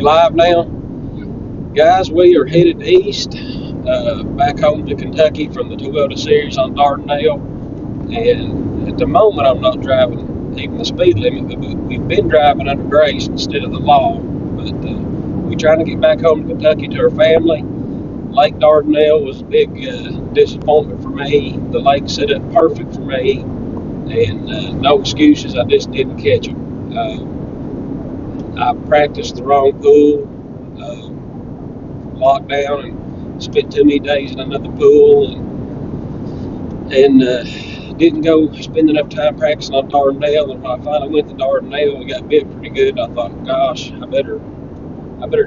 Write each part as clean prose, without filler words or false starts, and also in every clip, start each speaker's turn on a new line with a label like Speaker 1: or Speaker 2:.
Speaker 1: We live now? Guys, we are headed east, back home to Kentucky from the Toyota Series on Dardanelle. And at the moment, I'm not driving even the speed limit, but we've been driving under grace instead of the law. But we're trying to get back home to Kentucky to our family. Lake Dardanelle was a big disappointment for me. The lake set up perfect for me, and no excuses. I just didn't catch them. I practiced the wrong pool, locked down, and spent too many days in another pool, and didn't go spend enough time practicing on Dardanelle. And when I finally went to Dardanelle, we got bit pretty good. I thought, gosh, I better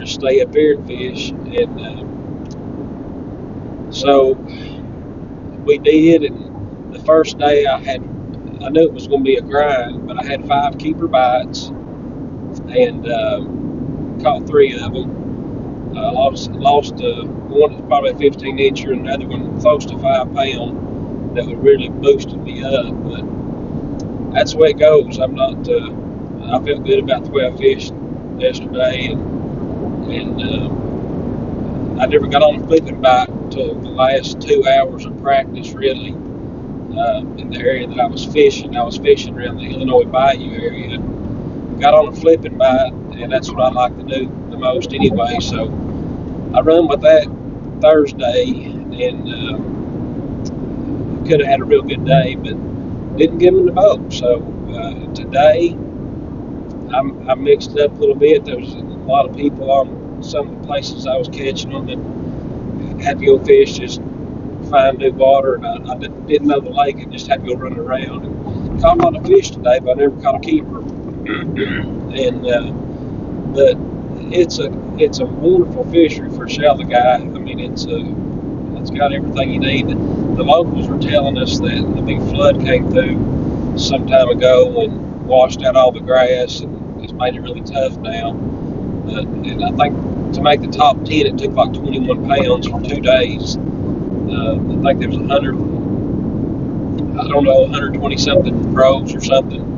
Speaker 1: just stay up here and fish. And so we did. And the first day I knew it was going to be a grind, but I had 5 keeper bites and caught 3 of them. Lost one that's probably a 15-incher and the other one close to 5 pound. That would really boosted me up, but that's the way it goes. I felt good about the way I fished yesterday, and I never got on a flipping bite until the last 2 hours of practice, really, in the area that I was fishing. I was fishing around the Illinois Bayou area. Got on a flipping bite, and that's what I like to do the most anyway. So I run with that Thursday, and could have had a real good day, but didn't give them the boat. So today I mixed it up a little bit. There was a lot of people on some of the places I was catching them, and had to go fish, just find new water. And I didn't know the lake, and just had to go running around. And caught a lot of fish today, but I never caught a keeper. And but it's a wonderful fishery for a shallow guy. I mean, it's got everything you need. The locals were telling us that the big flood came through some time ago and washed out all the grass, and it's made it really tough now. And I think to make the top 10, it took like 21 pounds for 2 days. I think there was 120 something pros or something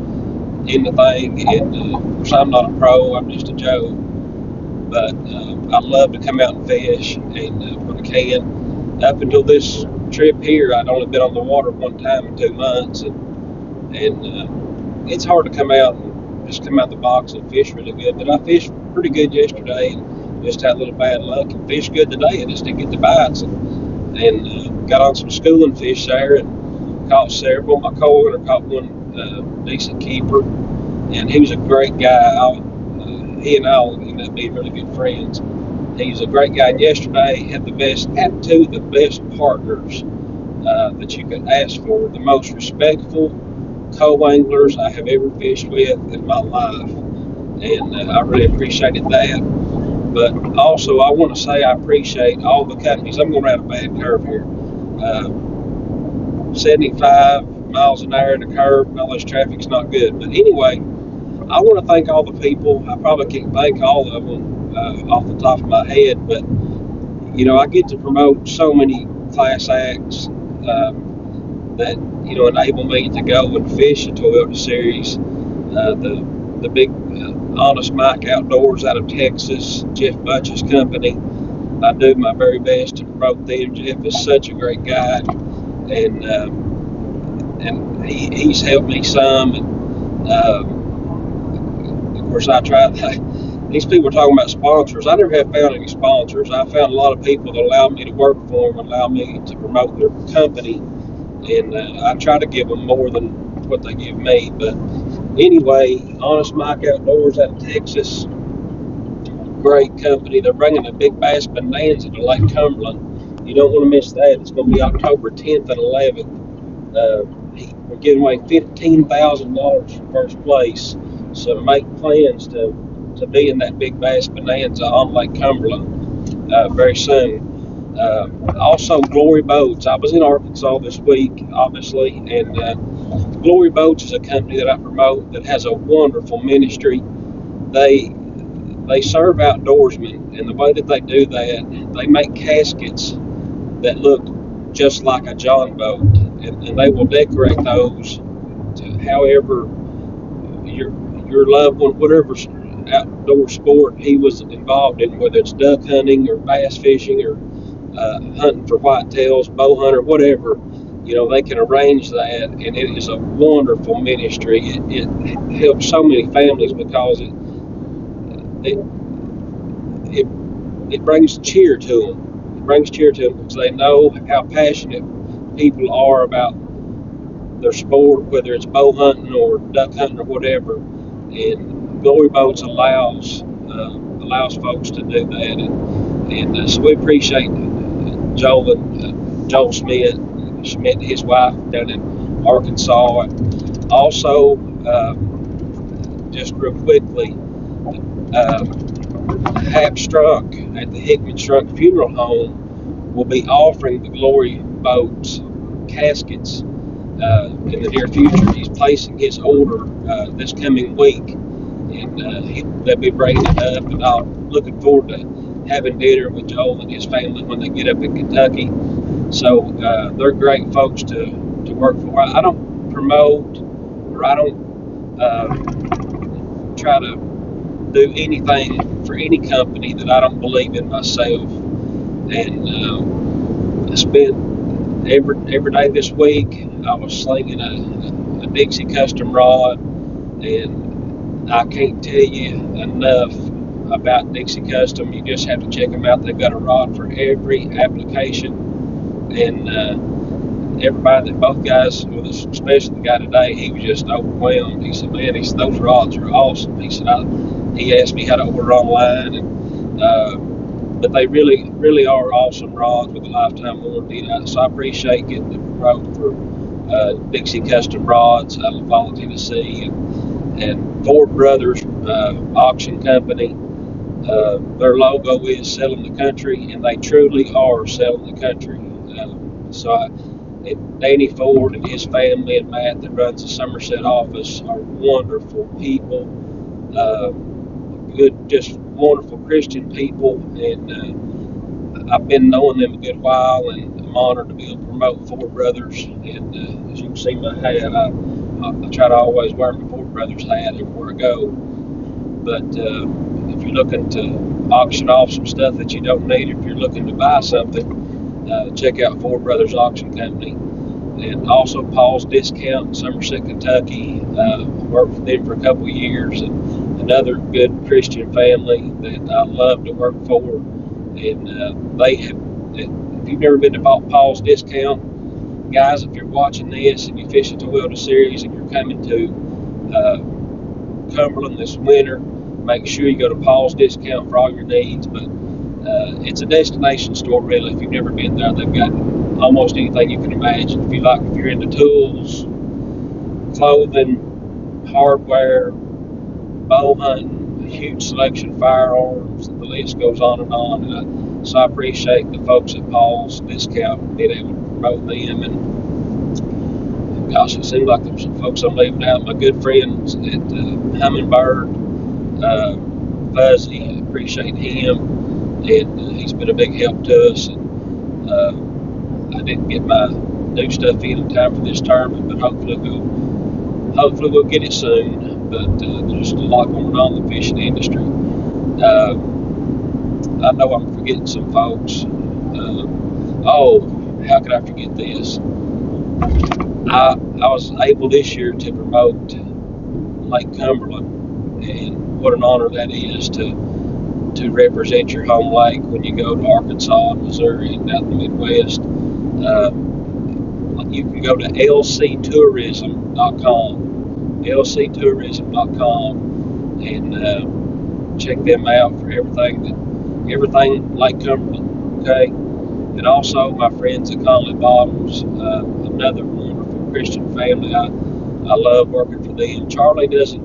Speaker 1: in the thing. And of course, I'm not a pro, I'm just a Joe. But I love to come out and fish, and when I can. Up until this trip here, I'd only been on the water one time in 2 months, and it's hard to come out and just come out the box and fish really good. But I fished pretty good yesterday, and just had a little bad luck, and fished good today. I just didn't get the bites, and got on some schooling fish there and caught several. My co-owner caught one decent keeper, and he was a great guy. He and I'll end up being really good friends. He's a great guy. And yesterday had 2 of the best partners that you could ask for. The most respectful co-anglers I have ever fished with in my life, and I really appreciated that. But also, I want to say I appreciate all the companies. I'm going around a bad curve here. 75 miles an hour in the curve. All this traffic's not good. But anyway, I want to thank all the people. I probably can't thank all of them off the top of my head, but I get to promote so many class acts that enable me to go and fish the Toyota Series. The big Honest Mike Outdoors out of Texas, Jeff Butch's company. I do my very best to promote them. Jeff is such a great guy, and he's helped me some. And of course, I try. These people are talking about sponsors. I never have found any sponsors. I found a lot of people that allow me to work for them, allow me to promote their company, and I try to give them more than what they give me. But anyway, Honest Mike Outdoors out of Texas, great company. They're bringing the big bass bonanza to Lake Cumberland. You don't want to miss that. It's going to be October 10th and 11th. We're giving away $15,000 for first place, so make plans to be in that big bass bonanza on Lake Cumberland very soon. Also, Glory Boats. I was in Arkansas this week, obviously, and Glory Boats is a company that I promote that has a wonderful ministry. They serve outdoorsmen, and the way that they do that, they make caskets that look just like a John boat, and they will decorate those to however your loved one, whatever outdoor sport he was involved in, whether it's duck hunting or bass fishing or hunting for whitetails, bow hunter, whatever. They can arrange that, and it is a wonderful ministry. It helps so many families because it it, it brings cheer to them. It brings cheer to them because they know how passionate people are about their sport, whether it's bow hunting or duck hunting or whatever. And Glory Boats allows folks to do that, and so we appreciate Joel Smith and his wife down in Arkansas. Also, just real quickly, Hap Strunk at the Hickman Strunk Funeral Home will be offering the Glory Boats caskets in the near future. He's placing his order this coming week, and they'll be bringing it up. And I'm looking forward to having dinner with Joel and his family when they get up in Kentucky. So they're great folks to work for. I don't promote, or I don't try to do anything for any company that I don't believe in myself. And I spent every day this week, I was slinging a Dixie custom rod, and I can't tell you enough about Dixie Custom. You just have to check them out. They've got a rod for every application, and everybody, both guys, especially the guy today, he was just overwhelmed. He said, man, those rods are awesome. He said, he asked me how to order online, and but they really, really are awesome rods with a lifetime warranty. So I appreciate getting the promote for Dixie Custom Rods out of Lafayette, Tennessee, and Ford Brothers Auction Company. Their logo is selling the country, and they truly are selling the country. Danny Ford and his family and Matt that runs the Somerset office are wonderful people. Good, just wonderful Christian people, and I've been knowing them a good while, and I'm honored to be able to promote Ford Brothers. And as you can see my hat, I try to always wear my Ford Brothers hat everywhere I go. But if you're looking to auction off some stuff that you don't need, if you're looking to buy something, check out Ford Brothers Auction Company. And also Paul's Discount in Somerset, Kentucky. Worked for them for a couple of years, and another good Christian family that I love to work for. And they have, if you've never been to Paul's Discount, guys, if you're watching this and you fish at the Wilda Series and you're coming to Cumberland this winter, make sure you go to Paul's Discount for all your needs. But it's a destination store, really. If you've never been there, they've got almost anything you can imagine. If you're into tools, clothing, hardware, bow hunting, a huge selection of firearms, the list goes on and on. And so I appreciate the folks at Paul's Discount being able to promote them. And gosh, it seems like there's some folks I'm leaving out. My good friends at Humminbird, Fuzzy, I appreciate him, and he's been a big help to us. And I didn't get my new stuff in time for this tournament, but hopefully we'll get it soon. But there's a lot going on in the fishing industry. I know I'm forgetting some folks. How could I forget this? I was able this year to promote Lake Cumberland, and what an honor that is to represent your home lake when you go to Arkansas and Missouri and out in the Midwest. You can go to lctourism.com, and check them out for everything Lake Cumberland, okay? And also my friends at Conley Bottoms, another wonderful Christian family. I love working for them. Charlie doesn't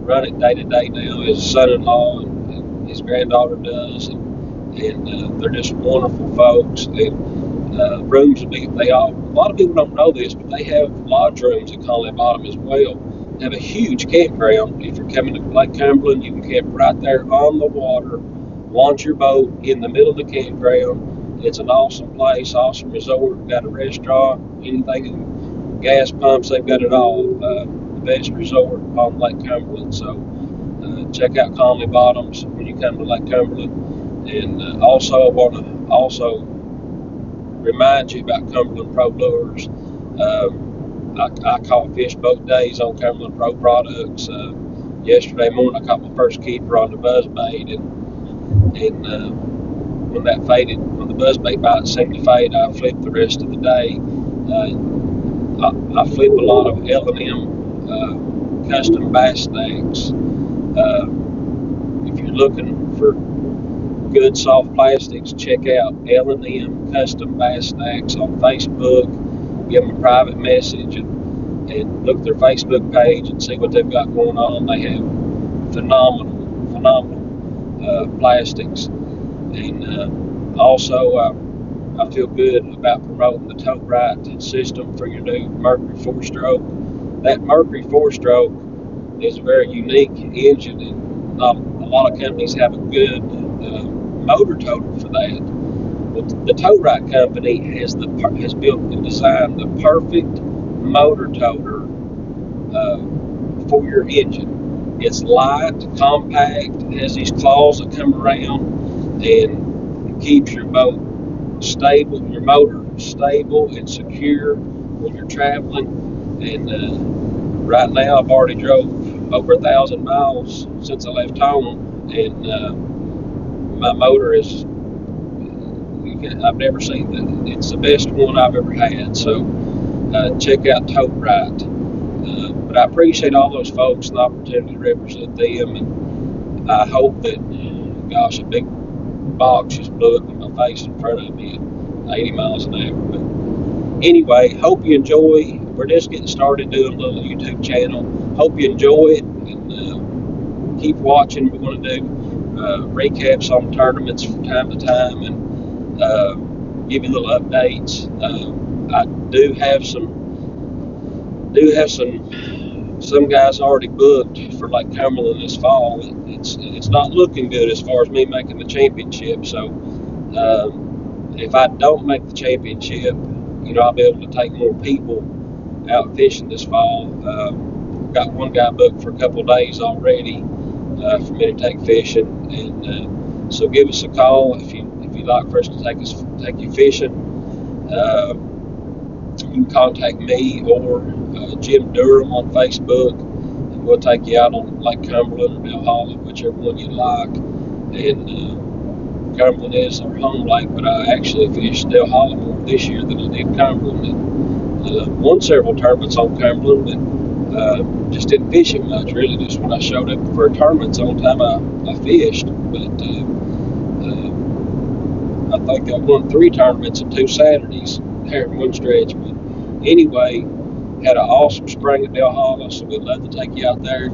Speaker 1: run it day to day now. His son-in-law and his granddaughter does, and they're just wonderful folks. And rooms, a lot of people don't know this, but they have lodge rooms at Conley Bottom as well. They have a huge campground. If you're coming to Lake Cumberland, you can camp right there on the water, launch your boat in the middle of the campground. It's an awesome place, awesome resort. Got a restaurant, anything, gas pumps, they've got it all. The best resort on Lake Cumberland. So Check out Conley Bottoms when you come to Lake Cumberland. And also, I want to also remind you about Cumberland Pro Lures. I caught fish both days on Cumberland Pro products. Yesterday morning, I caught my first keeper on the buzzbait, and when the buzzbait bite seemed to fade, I flipped the rest of the day. I flip a lot of L&M custom bass stacks. If you're looking for good soft plastics, check out L&M custom bass stacks on Facebook. Give them a private message and look at their Facebook page and see what they've got going on. They have phenomenal plastics. And also, I feel good about promoting the tote right system for your new Mercury 4-stroke. That Mercury 4-stroke is a very unique engine, and not a lot of companies have a good motor toter for that. Well, the Tow Right Company has built and designed the perfect motor toter for your engine. It's light, compact, has these claws that come around, and it keeps your boat stable, your motor stable and secure when you're traveling. And right now, I've already drove over 1,000 miles since I left home, and my motor is, I've never seen that. It's the best one I've ever had. So check out Tote Right. But I appreciate all those folks and the opportunity to represent them, and I hope that, gosh, a big box just blew up in my face in front of me at 80 miles an hour. But anyway, hope you enjoy. We're just getting started doing a little YouTube channel. Hope you enjoy it, and keep watching. We're going to do recaps on tournaments from time to time, and give you little updates. I do have some guys already booked for Lake Cumberland this fall. It's not looking good as far as me making the championship. So if I don't make the championship, I'll be able to take more people out fishing this fall. Got one guy booked for a couple of days already for me to take fishing, and so give us a call if you'd like for us to take you fishing. You can contact me or Jim Durham on Facebook, and we'll take you out on Lake Cumberland or Valhalla, whichever one you like. And Cumberland is our home lake, but I actually fished Valhalla more this year than I did Cumberland. And won several tournaments on Cumberland, but just didn't fish it much, really. Just when I showed up for tournaments on time, I fished. But I think I won 3 tournaments and 2 Saturdays there in one stretch. But anyway, had an awesome spring at Valhalla, so we'd love to take you out there if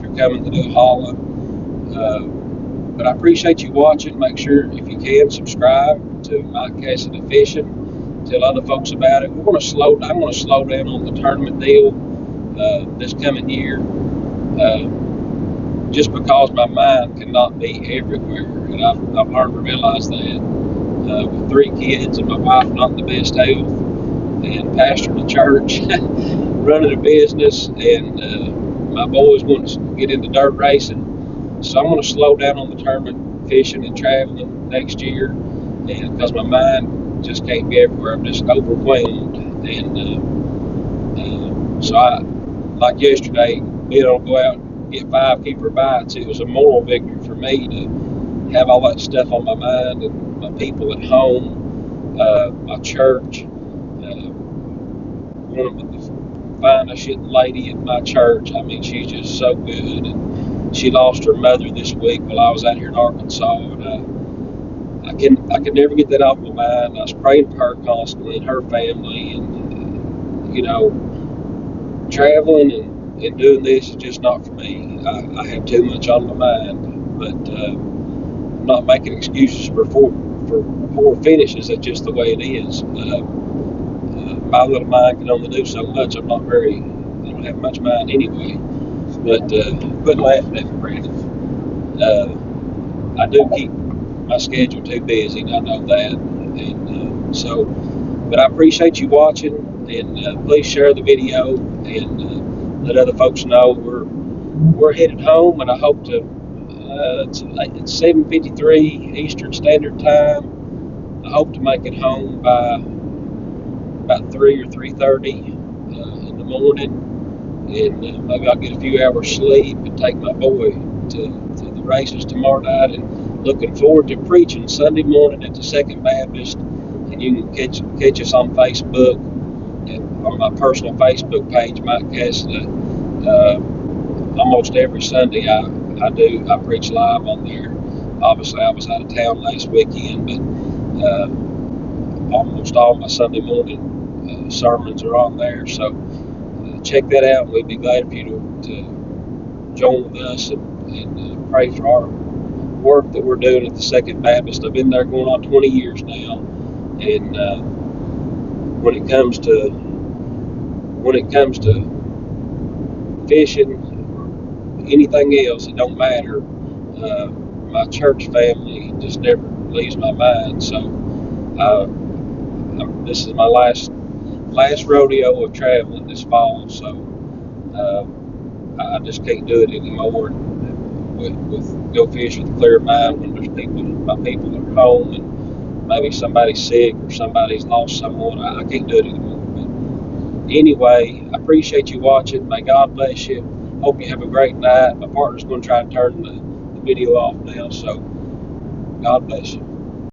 Speaker 1: you're coming to Valhalla. But I appreciate you watching. Make sure, if you can, subscribe to Mike Cassidy Fishing. Tell other folks about it. I'm going to slow down on the tournament deal this coming year, just because my mind cannot be everywhere, and I've learned to realize that. With 3 kids and my wife not in the best health, and pastoring a church, running a business, and my boys want to get into dirt racing. So I'm going to slow down on the tournament fishing and traveling next year, and because my mind just can't be everywhere. I'm just overwhelmed. And so I, like yesterday, being able to go out and get 5 keeper bites, it was a moral victory for me to have all that stuff on my mind, and my people at home, my church. One of the finest lady in my church. I mean, she's just so good. And she lost her mother this week while I was out here in Arkansas, and I could never get that off my mind. I was praying for her constantly and her family, and traveling and doing this is just not for me. I have too much on my mind, but I'm not making excuses for poor finishes. That's just the way it is. My little mind can only do so much. I don't have much mind anyway. But quit laughing at me, Brandon. I do keep my schedule too busy, and I know that. And but I appreciate you watching, and please share the video and let other folks know we're headed home, and I hope to. It's 7:53 Eastern Standard Time. I hope to make it home by about 3 or 3:30 in the morning, and maybe I'll get a few hours sleep and take my boy to the races tomorrow night. And looking forward to preaching Sunday morning at the Second Baptist. And you can catch us on Facebook and on my personal Facebook page, Mike Cassidy. Almost every Sunday I preach live on there. Obviously, I was out of town last weekend, but almost all my Sunday morning sermons are on there. So check that out. We'd be glad for you to join with us and pray for our work that we're doing at the Second Baptist. I've been there going on 20 years now, and when it comes to fishing, anything else, it don't matter. My church family just never leaves my mind. So this is my last rodeo of traveling this fall. So I just can't do it anymore. With go fish with a clear mind when my people are home, and maybe somebody's sick or somebody's lost someone. I can't do it anymore. But anyway, I appreciate you watching. May God bless you. Hope you have a great night. My partner's going to try to turn the video off now, so God bless you.